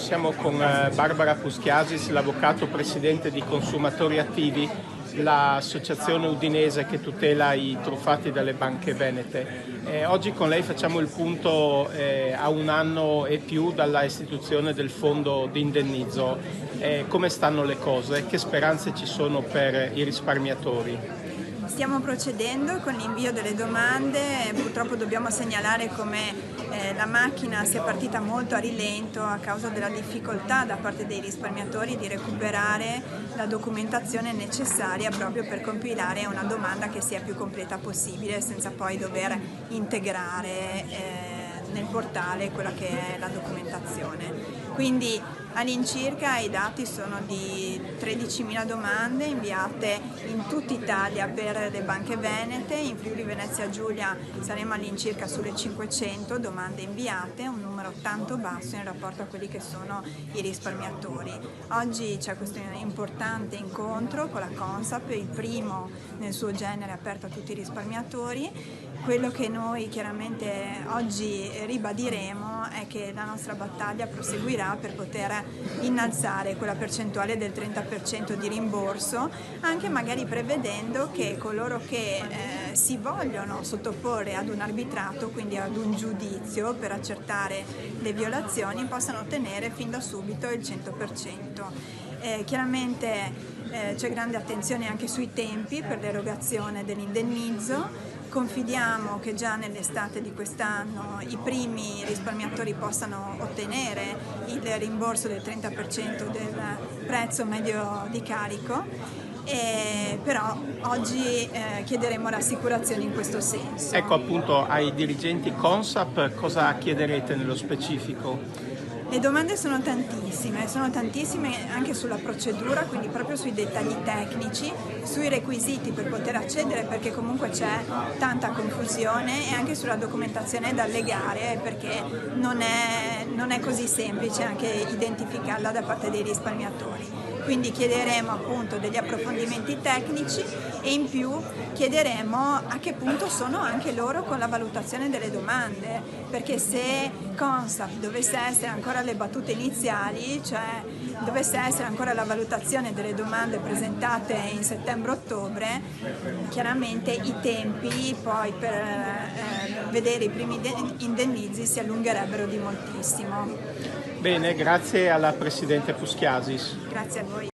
siamo con Barbara Puschiasis, l'avvocato presidente di Consumatori Attivi, l'associazione udinese che tutela i truffati dalle banche venete. Oggi con lei facciamo il punto a un anno e più dalla istituzione del fondo di indennizzo. Come stanno le cose? Che speranze ci sono per i risparmiatori? Stiamo procedendo con l'invio delle domande, purtroppo dobbiamo segnalare come la macchina sia partita molto a rilento a causa della difficoltà da parte dei risparmiatori di recuperare la documentazione necessaria proprio per compilare una domanda che sia più completa possibile senza poi dover integrare nel portale quella che è la documentazione. Quindi all'incirca i dati sono di 13.000 domande inviate in tutta Italia per le banche venete. In Friuli Venezia Giulia saremo all'incirca sulle 500 domande inviate, un numero tanto basso in rapporto a quelli che sono i risparmiatori. Oggi c'è questo importante incontro con la Consap, il primo nel suo genere aperto a tutti i risparmiatori. Quello che noi chiaramente oggi ribadiremo è che la nostra battaglia proseguirà per poter innalzare quella percentuale del 30% di rimborso, anche magari prevedendo che coloro che si vogliono sottoporre ad un arbitrato, quindi ad un giudizio per accertare le violazioni, possano ottenere fin da subito il 100%. Chiaramente c'è grande attenzione anche sui tempi per l'erogazione dell'indennizzo. Confidiamo che già nell'estate di quest'anno i primi risparmiatori possano ottenere il rimborso del 30% del prezzo medio di carico, però oggi chiederemo rassicurazioni in questo senso. Ecco, appunto, ai dirigenti Consap cosa chiederete nello specifico? Le domande sono tantissime anche sulla procedura, quindi proprio sui dettagli tecnici, sui requisiti per poter accedere, perché comunque c'è tanta confusione, e anche sulla documentazione da allegare, perché non è così semplice anche identificarla da parte dei risparmiatori. Quindi chiederemo appunto degli approfondimenti tecnici e in più chiederemo a che punto sono anche loro con la valutazione delle domande, perché se Consap dovesse essere ancora alle battute iniziali, cioè dovesse essere ancora la valutazione delle domande presentate in settembre-ottobre, chiaramente i tempi poi per vedere i primi indennizi si allungherebbero di moltissimo. Bene, grazie alla Presidente Puschiasis. Grazie a voi.